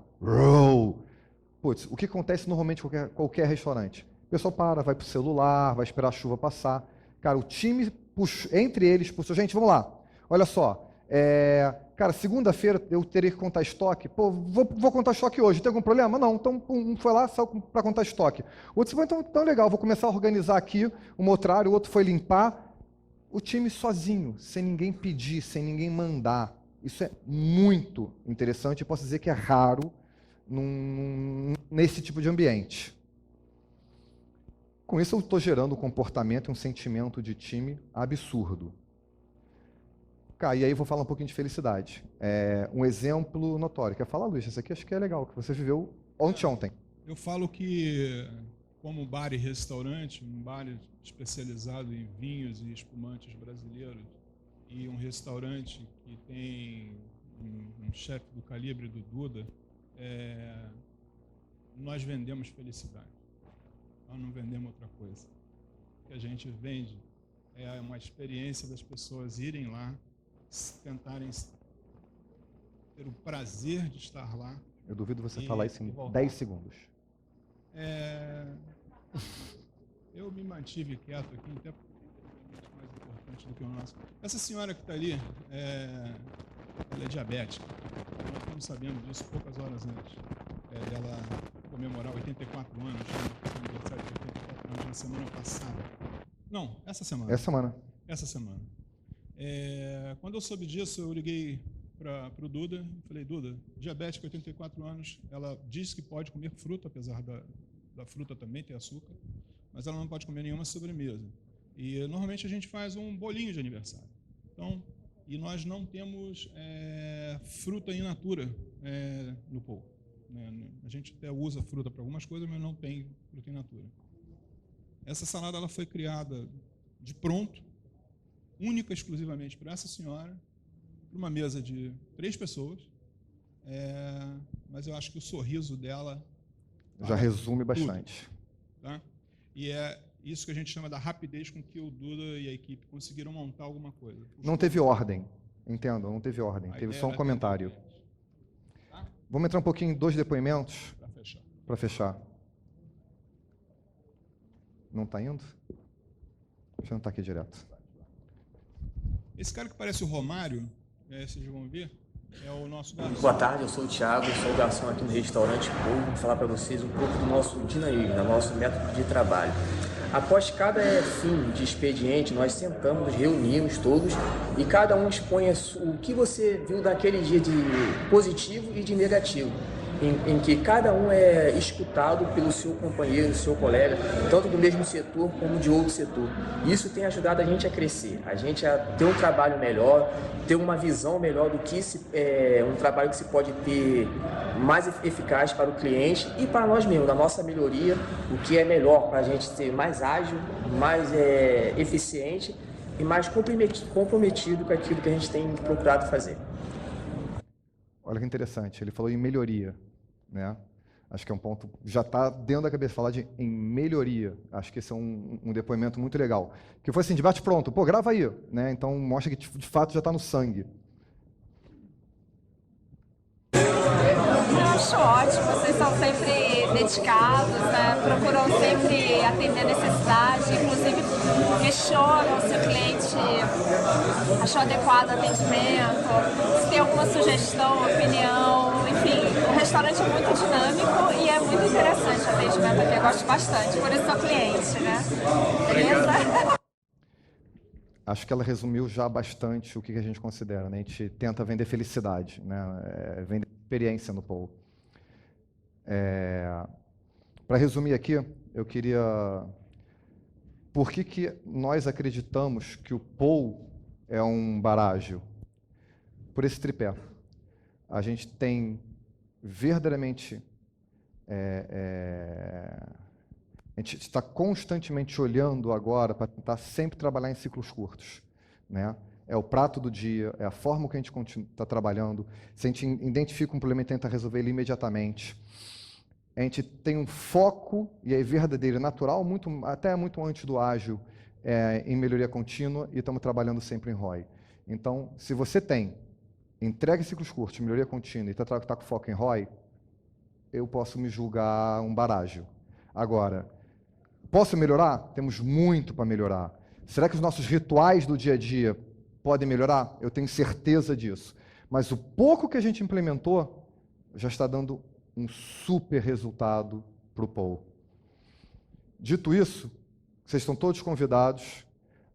Putz, o que acontece normalmente em qualquer restaurante? O pessoal para, vai para o celular, vai esperar a chuva passar. Cara, o time, entre eles, puxou, gente, vamos lá, olha só, cara, segunda-feira eu teria que contar estoque. Pô, vou contar estoque hoje. Tem algum problema? Não. Então, um foi lá só para contar estoque. O outro disse, então legal, vou começar a organizar aqui um outro horário, o outro foi limpar. O time sozinho, sem ninguém pedir, sem ninguém mandar. Isso é muito interessante e posso dizer que é raro nesse tipo de ambiente. Com isso, eu estou gerando um comportamento, um sentimento de time absurdo. E aí eu vou falar um pouquinho de felicidade. Um exemplo notório. Quer falar, Luiz? Esse aqui acho que é legal, que você viveu ontem. Eu falo que, como bar e restaurante, um bar especializado em vinhos e espumantes brasileiros, e um restaurante que tem um chefe do calibre do Duda, nós vendemos felicidade. Nós não vendemos outra coisa. O que a gente vende é uma experiência das pessoas irem lá, tentarem ter o prazer de estar lá. Eu duvido você falar isso em 10 segundos. Eu me mantive quieto aqui, até porque é mais importante do que o nosso. Essa senhora que está ali, ela é diabética. Nós ficamos sabendo disso poucas horas antes dela comemorar 84 anos, aniversário de 84 anos na semana passada. Não, essa semana. Essa semana. Quando eu soube disso, eu liguei para o Duda e falei, Duda, diabética, 84 anos, ela diz que pode comer fruta, apesar da fruta também ter açúcar, mas ela não pode comer nenhuma sobremesa. E normalmente a gente faz um bolinho de aniversário. Então, e nós não temos fruta in natura no Pou. A gente até usa fruta para algumas coisas, mas não tem fruta in natura. Essa salada ela foi criada de pronto, única e exclusivamente para essa senhora, para uma mesa de 3 pessoas, mas eu acho que o sorriso dela já resume bastante. Tá? E é isso que a gente chama da rapidez com que o Duda e a equipe conseguiram montar alguma coisa. Não teve ordem, entendam, não teve ordem, teve só um comentário. Tá? Vamos entrar um pouquinho em 2 depoimentos? Para fechar. Não está indo? Deixa eu entrar aqui direto. Esse cara que parece o Romário, vocês vão ver, é o nosso garçom. Boa tarde, eu sou o Thiago, sou o garçom aqui no restaurante Pou. Vou falar para vocês um pouco do nosso dinamismo, do nosso método de trabalho. Após cada fim de expediente, nós sentamos, nos reunimos todos e cada um expõe o que você viu daquele dia de positivo e de negativo. em que cada um é escutado pelo seu companheiro, seu colega, tanto do mesmo setor como de outro setor. Isso tem ajudado a gente a crescer, a gente a ter um trabalho melhor, ter uma visão melhor do que um trabalho que se pode ter mais eficaz para o cliente e para nós mesmos, da nossa melhoria, o que é melhor para a gente ser mais ágil, mais eficiente e mais comprometido com aquilo que a gente tem procurado fazer. Olha que interessante, ele falou em melhoria, né? Acho que é um ponto, já está dentro da cabeça, falar em melhoria. Acho que esse é um depoimento muito legal. Que foi assim, debate pronto, pô, grava aí, né? Então mostra que de fato já está no sangue. Eu acho ótimo, vocês são sempre dedicados, né? Procuram sempre atender a necessidade, inclusive questionam se o cliente achou adequado o atendimento, se tem alguma sugestão, opinião, enfim, o restaurante é muito dinâmico e é muito interessante o atendimento aqui, eu gosto bastante, por isso sou cliente, né? Beleza? Acho que ela resumiu já bastante o que a gente considera, né? A gente tenta vender felicidade, né? Vender experiência no Paul. Para resumir aqui, eu queria... Por que nós acreditamos que o Paul é um bar-ágil? Por esse tripé. A gente tem verdadeiramente... A gente está constantemente olhando agora para tentar sempre trabalhar em ciclos curtos, né? É o prato do dia, é a forma que a gente está trabalhando. Se a gente identifica um problema e tenta resolver ele imediatamente. A gente tem um foco, e é verdadeiro, natural, até muito antes do ágil, em melhoria contínua, e estamos trabalhando sempre em ROI. Então, se você tem entrega em ciclos curtos, melhoria contínua, e está com foco em ROI, eu posso me julgar um bar-ágil. Agora, posso melhorar? Temos muito para melhorar. Será que os nossos rituais do dia a dia podem melhorar? Eu tenho certeza disso. Mas o pouco que a gente implementou já está dando um super resultado para o Paul. Dito isso, vocês estão todos convidados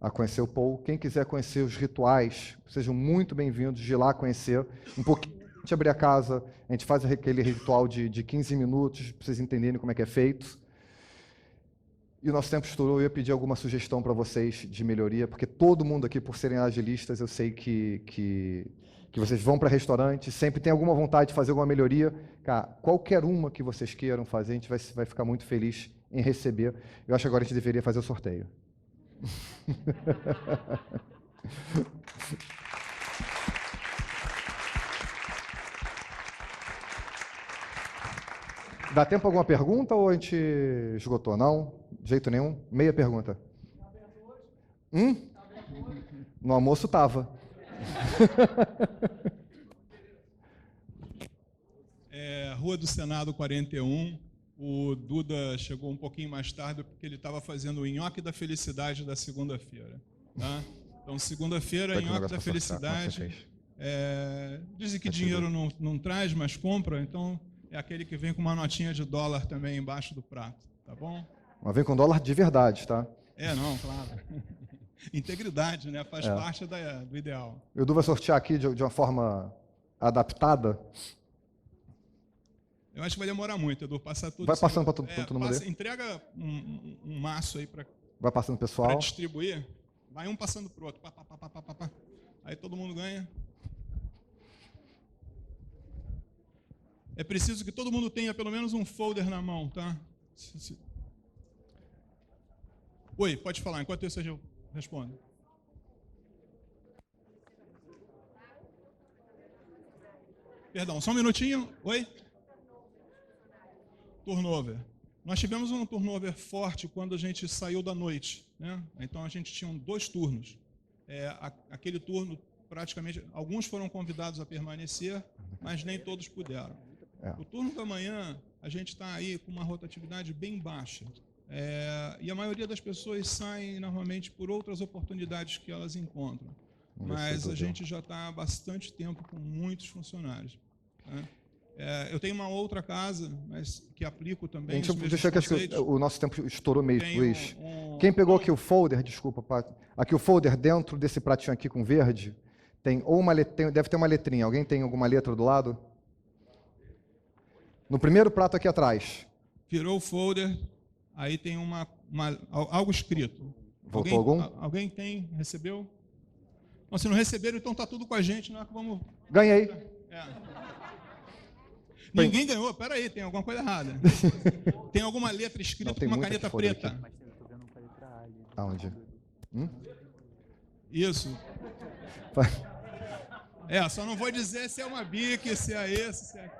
a conhecer o Paul. Quem quiser conhecer os rituais, sejam muito bem-vindos de ir lá conhecer. Um pouquinho, a gente abrir a casa, a gente faz aquele ritual de 15 minutos, para vocês entenderem como é que é feito. E o nosso tempo estourou, eu ia pedir alguma sugestão para vocês de melhoria, porque todo mundo aqui, por serem agilistas, eu sei que vocês vão para restaurante, sempre tem alguma vontade de fazer alguma melhoria. Cara, qualquer uma que vocês queiram fazer, a gente vai ficar muito feliz em receber. Eu acho que agora a gente deveria fazer o sorteio. Dá tempo para alguma pergunta ou a gente esgotou? Não? De jeito nenhum? Meia pergunta. No almoço estava. Rua do Senado 41. O Duda chegou um pouquinho mais tarde porque ele estava fazendo o nhoque da felicidade da segunda-feira. Tá? Então, segunda-feira, nhoque da felicidade. Dizem que dinheiro não traz, mas compra, então... É aquele que vem com uma notinha de dólar também embaixo do prato, tá bom? Mas vem com dólar de verdade, tá? Não, claro. Integridade, né? Faz parte do ideal. O Edu vai sortear aqui de uma forma adaptada. Eu acho que vai demorar muito, Edu, passar tudo. Vai passando para todo mundo. Entrega um maço aí para... Vai passando pessoal. Para distribuir. Vai um passando para o outro. Aí todo mundo ganha. É preciso que todo mundo tenha pelo menos um folder na mão, tá? Oi, pode falar, enquanto eu respondo. Perdão, só um minutinho. Oi? Turnover. Nós tivemos um turnover forte quando a gente saiu da noite, né? Então a gente tinha 2 turnos. Aquele turno, praticamente, alguns foram convidados a permanecer, mas nem todos puderam. O turno da manhã, a gente está aí com uma rotatividade bem baixa. E a maioria das pessoas saem normalmente por outras oportunidades que elas encontram. Mas a gente já está há bastante tempo com muitos funcionários. Né? Eu tenho uma outra casa, mas que aplico também. Deixa que acho que o nosso tempo estourou meio, Luiz. Quem pegou aqui o folder, desculpa, aqui o folder dentro desse pratinho aqui com verde, tem ou deve ter uma letrinha. Alguém tem alguma letra do lado? No primeiro prato aqui atrás. Virou o folder, aí tem algo escrito. Voltou algum? Alguém tem? Recebeu? Não, se não receberam, então tá tudo com a gente, não é que vamos... Ganhei. É. Ninguém ganhou, peraí, tem alguma coisa errada. Tem alguma letra escrita com uma caneta preta. Aonde? Isso. Só não vou dizer se é uma BIC, se é esse, se é aquilo.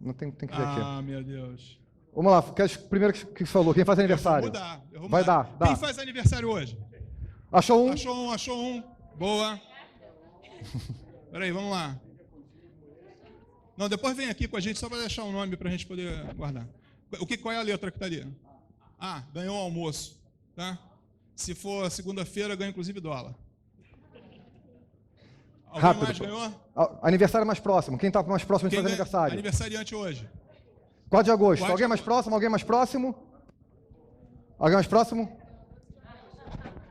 Não tem que ver aqui. Ah, meu Deus. Vamos lá, primeiro que falou, quem faz aniversário? Eu vou Vai mudar. dar. Quem faz aniversário hoje? Achou um? Achou um. Boa. Peraí, vamos lá. Não, depois vem aqui com a gente só para deixar um nome para a gente poder guardar. Qual é a letra que está ali? Ah, ganhou o almoço. Tá? Se for segunda-feira, ganha inclusive dólar. Alguém Rápido. mais ganhou? Aniversário mais próximo. Quem está mais próximo de fazer aniversário? Aniversariante hoje. 4 de agosto. 4 de Alguém mais próximo? Alguém mais próximo? Alguém mais próximo?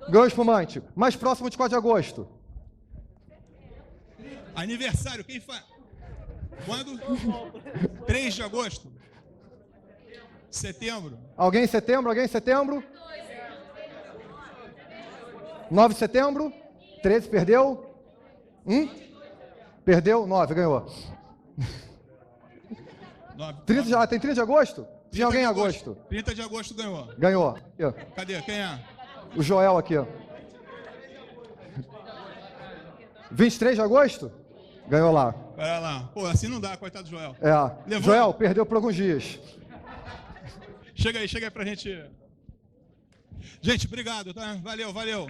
Ganhou espumante. Mais próximo de 4 de agosto. Aniversário, quem faz? Quando? 3 de agosto? Setembro? Alguém em setembro? Alguém em setembro? 9 de setembro? 13, perdeu? Perdeu? 9, ganhou. 30 já, tem 30 de agosto? Tinha alguém em agosto? 30 de agosto ganhou. Ganhou. Aqui, ó. Cadê? Quem é? O Joel aqui, ó. 23 de agosto? Ganhou lá. Pera lá. Pô, assim não dá, coitado do Joel. Levou. Joel, perdeu por alguns dias. Chega aí pra gente. Gente, obrigado, tá? Valeu.